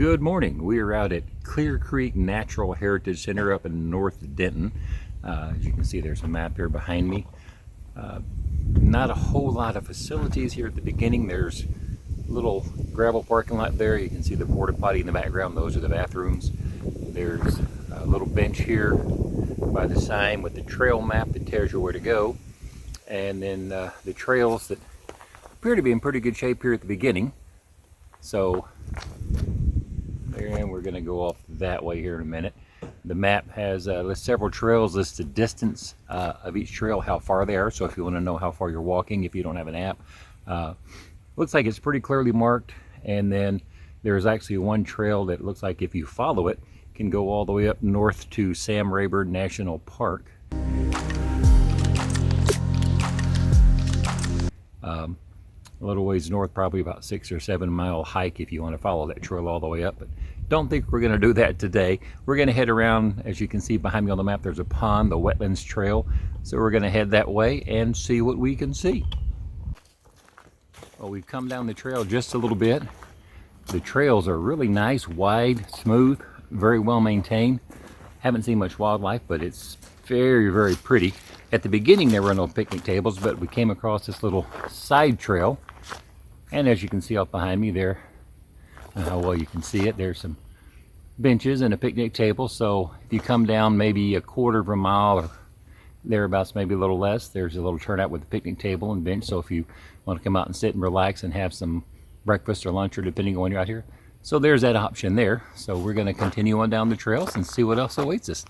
Good morning. We are out at Clear Creek Natural Heritage Center up in North Denton. As you can see, there's a map here behind me. Not a whole lot of facilities here at the beginning. There's a little gravel parking lot there. You can see the porta potty in the background. Those are the bathrooms. There's a little bench here by the sign with the trail map that tells you where to go. And then the trails that appear to be in pretty good shape here at the beginning. So and we're going to go off that way here in a minute. The map has several trails, lists the distance of each trail, how far they are. So if you want to know how far you're walking, if you don't have an app, looks like it's pretty clearly marked. And then there's actually one trail that looks like if you follow it, can go all the way up north to Sam Rayburn National Park. A little ways north, probably about 6 or 7 mile hike if you want to follow that trail all the way up, but don't think we're going to do that today. We're going to head around. As you can see behind me on the map, there's a pond, the Wetlands Trail, so we're going to head that way and see what we can see. Well, we've come down the trail just a little bit. The trails are really nice, wide, smooth, very well maintained. Haven't seen much wildlife, but it's very, very pretty. At the beginning there were no picnic tables, but we came across this little side trail. And as you can see up behind me there, how well you can see it, there's some benches and a picnic table. So if you come down maybe a quarter of a mile or thereabouts, maybe a little less, there's a little turnout with a picnic table and bench. So if you want to come out and sit and relax and have some breakfast or lunch, or depending on when you're out here. So there's that option there. So we're going to continue on down the trails and see what else awaits us.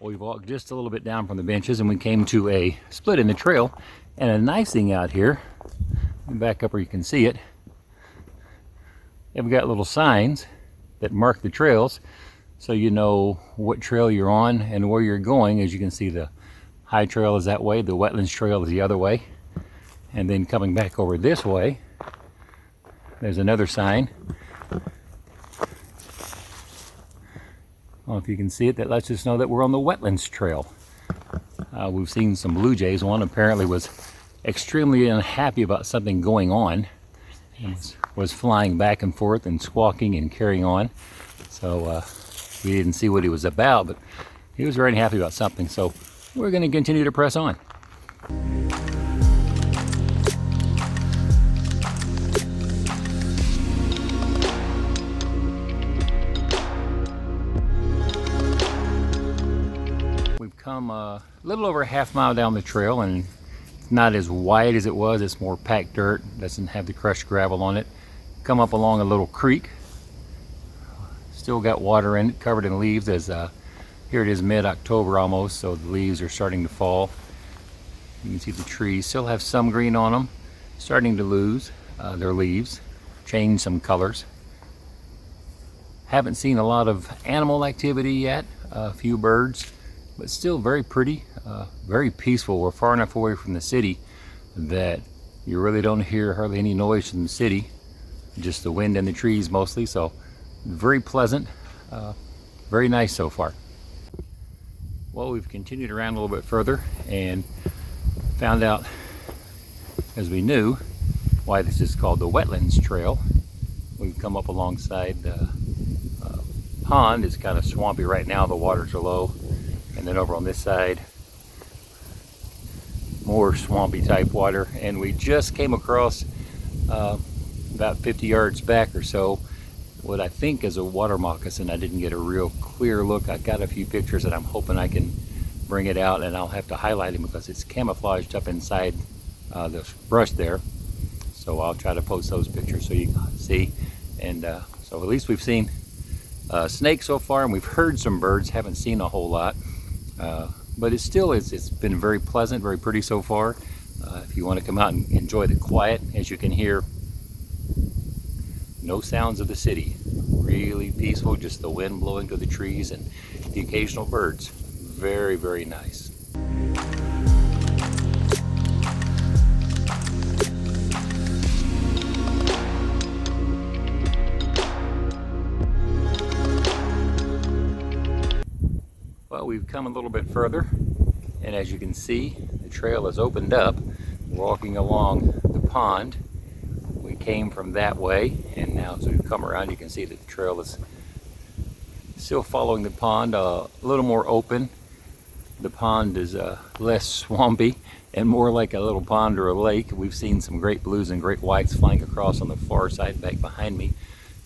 Well, we walked just a little bit down from the benches and we came to a split in the trail. And a nice thing out here, back up where you can see it, we've got little signs that mark the trails so you know what trail you're on and where you're going. As you can see, the high trail is that way, the Wetlands Trail is the other way. And then coming back over this way, there's another sign. I don't know if you can see it, that lets us know that we're on the Wetlands Trail. We've seen some blue jays. One apparently was extremely unhappy about something going on and was flying back and forth and squawking and carrying on. So we didn't see what he was about, but he was very unhappy about something. So we're going to continue to press on. Come a little over a half mile down the trail, and it's not as wide as it was. It's more packed dirt, doesn't have the crushed gravel on it. Come up along a little creek, still got water in it, covered in leaves, as here it is mid-October almost, so the leaves are starting to fall. You can see the trees still have some green on them, starting to lose their leaves, change some colors. Haven't seen a lot of animal activity yet, a few birds, but still very pretty, very peaceful. We're far enough away from the city that you really don't hear hardly any noise from the city, just the wind and the trees mostly. So very pleasant, very nice so far. Well, we've continued around a little bit further and found out, as we knew, why this is called the Wetlands Trail. We've come up alongside the pond. It's kind of swampy right now, the waters are low. And then over on this side, more swampy type water. And we just came across about 50 yards back or so what I think is a water moccasin. I didn't get a real clear look. I got a few pictures that I'm hoping I can bring it out, and I'll have to highlight him because it's camouflaged up inside the brush there. So I'll try to post those pictures so you can see. And so at least we've seen snakes so far, and we've heard some birds. Haven't seen a whole lot. But it's been very pleasant, very pretty so far. If you want to come out and enjoy the quiet, as you can hear, no sounds of the city. Really peaceful, just the wind blowing through the trees and the occasional birds. Very, very nice. Well, we've come a little bit further, and as you can see, the trail has opened up. Walking along the pond, we came from that way, and now as we come around you can see that the trail is still following the pond, a little more open. The pond is less swampy and more like a little pond or a lake. We've seen some great blues and great whites flying across on the far side back behind me,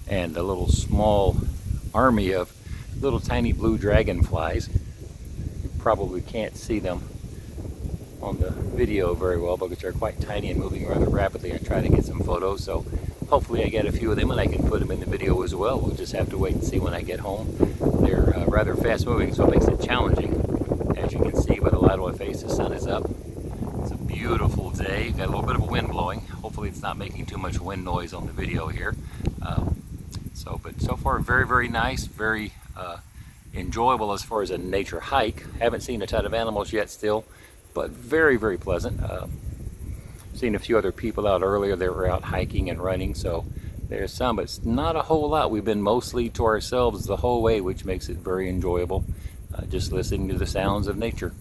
and a little small army of little tiny blue dragonflies. You probably can't see them on the video very well because they're quite tiny and moving rather rapidly. I try to get some photos, so hopefully I get a few of them and I can put them in the video as well. We'll just have to wait and see when I get home. They're rather fast moving, so it makes it challenging. As you can see by the light on my face, the sun is up. It's a beautiful day. Got a little bit of a wind blowing. Hopefully it's not making too much wind noise on the video here. But so far very, very nice, very enjoyable as far as a nature hike. Haven't seen a ton of animals yet still, but very, very pleasant. Seen a few other people out earlier. They were out hiking and running, so there's some, but it's not a whole lot. We've been mostly to ourselves the whole way, which makes it very enjoyable, just listening to the sounds of nature.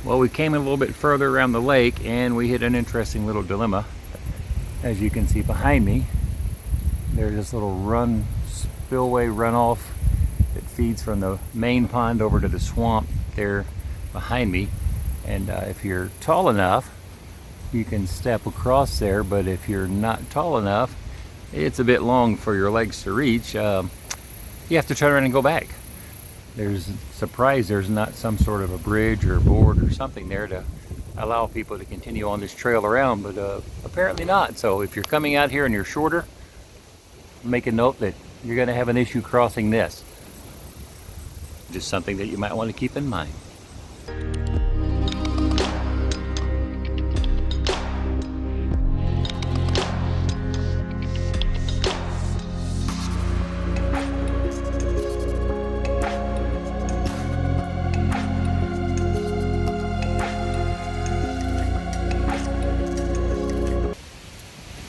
Well, we came a little bit further around the lake and we hit an interesting little dilemma. As you can see behind me, there's this little spillway runoff that feeds from the main pond over to the swamp there behind me. And if you're tall enough, you can step across there, but if you're not tall enough, it's a bit long for your legs to reach. You have to turn around and go back. There's surprised there's not some sort of a bridge or a board or something there to allow people to continue on this trail around, but apparently not. So if you're coming out here and you're shorter, make a note that you're going to have an issue crossing this. Just something that you might want to keep in mind.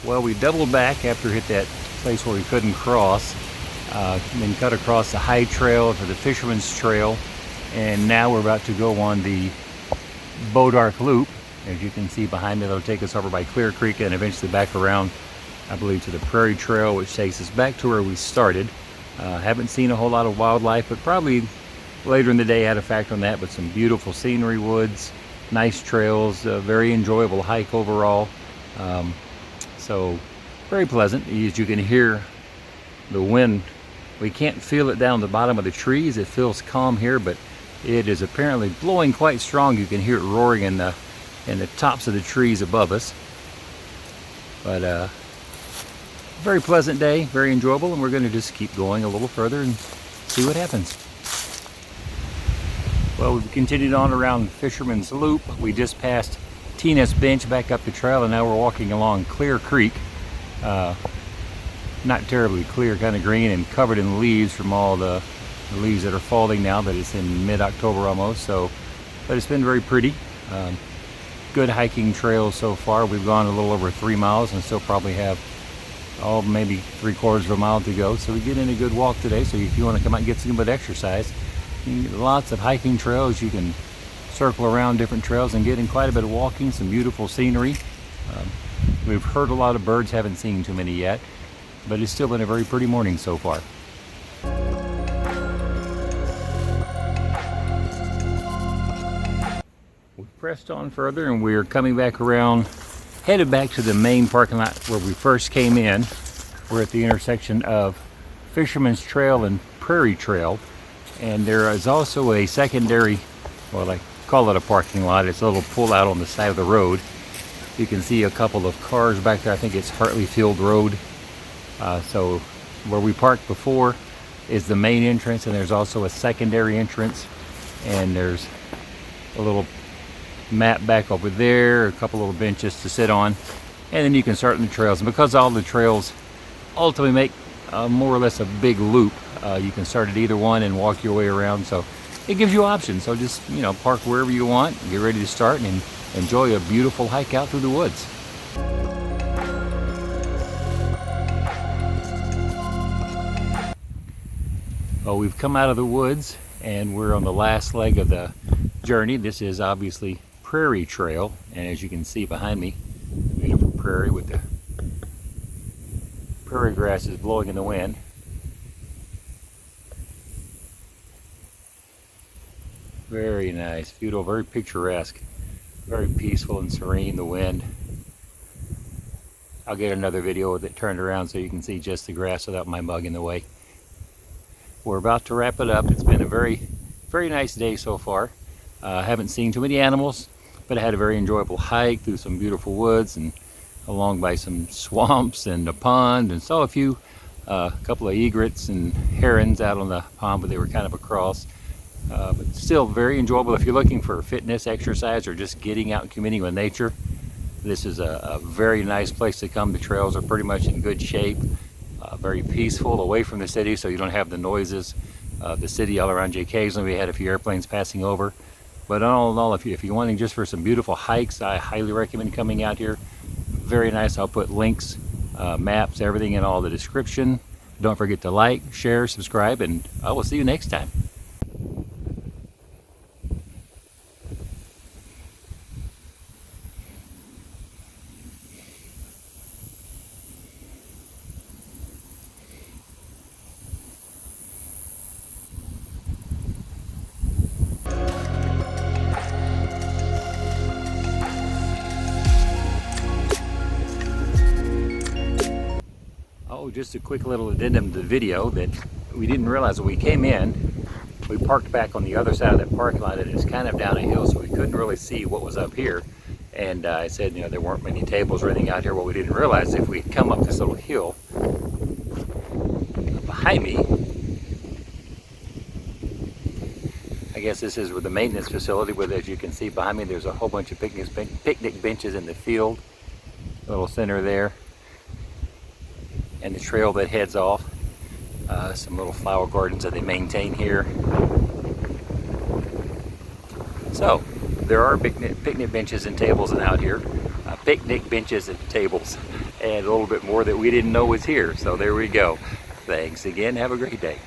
Well, we doubled back after we hit that place where we couldn't cross, then cut across the high trail to the Fisherman's Trail, and now we're about to go on the Beaudark Loop. As you can see behind me, it'll take us over by Clear Creek and eventually back around, I believe, to the Prairie Trail, which takes us back to where we started. Haven't seen a whole lot of wildlife, but probably later in the day had a factor on that, but some beautiful scenery, woods, nice trails, very enjoyable hike overall. So very pleasant. As you can hear the wind, we can't feel it down the bottom of the trees. It feels calm here, but it is apparently blowing quite strong. You can hear it roaring in the tops of the trees above us. But very pleasant day, very enjoyable, and we're going to just keep going a little further and see what happens. Well, we've continued on around Fisherman's Loop. We just passed Tina's Bench back up the trail, and now we're walking along Clear Creek. Not terribly clear, kind of green and covered in leaves from all the leaves that are falling now that it's in mid-October almost. But it's been very pretty. Good hiking trails so far. We've gone a little over 3 miles and still probably have maybe 3/4 of a mile to go. So we get in a good walk today. So if you want to come out and get some good exercise, you can get lots of hiking trails. You can circle around different trails and get in quite a bit of walking, some beautiful scenery. We've heard a lot of birds, haven't seen too many yet, but it's still been a very pretty morning so far. We've pressed on further and we're coming back around, headed back to the main parking lot where we first came in. We're at the intersection of Fisherman's Trail and Prairie Trail, and there is also a secondary, well, I call it a parking lot. It's a little pull out on the side of the road. You can see a couple of cars back there. I think it's Hartley Field Road. So where we parked before is the main entrance, and there's also a secondary entrance, and there's a little mat back over there, a couple little benches to sit on, and then you can start on the trails. And because all the trails ultimately make more or less a big loop, you can start at either one and walk your way around. So it gives you options. So just, park wherever you want, get ready to start, and enjoy a beautiful hike out through the woods. Well, we've come out of the woods and we're on the last leg of the journey. This is obviously Prairie Trail, and as you can see behind me, beautiful prairie with the prairie grasses blowing in the wind. Very nice, beautiful, very picturesque, very peaceful and serene, the wind. I'll get another video with it turned around so you can see just the grass without my mug in the way. We're about to wrap it up. It's been a very nice day so far. Haven't seen too many animals, but I had a very enjoyable hike through some beautiful woods and along by some swamps and a pond, and saw a couple of egrets and herons out on the pond, but they were kind of across. But still very enjoyable if you're looking for fitness, exercise, or just getting out and communing with nature. This is a very nice place to come. The trails are pretty much in good shape, very peaceful, away from the city, so you don't have the noises of the city all around you. Occasionally we had a few airplanes passing over. But all in all, if you're wanting just for some beautiful hikes, I highly recommend coming out here. Very nice. I'll put links, maps, everything in all the description. Don't forget to like, share, subscribe, and I will see you next time. Oh, just a quick little addendum to the video that we didn't realize when we came in. We parked back on the other side of that parking lot, and it's kind of down a hill, so we couldn't really see what was up here. And I said, there weren't many tables or anything out here. What we didn't realize, if we come up this little hill behind me, I guess this is where the maintenance facility, where, as you can see behind me, there's a whole bunch of picnic benches in the field, little center there, and the trail that heads off. Some little flower gardens that they maintain here. So there are picnic benches and tables and out here, picnic benches and tables, and a little bit more that we didn't know was here. So there we go. Thanks again. Have a great day.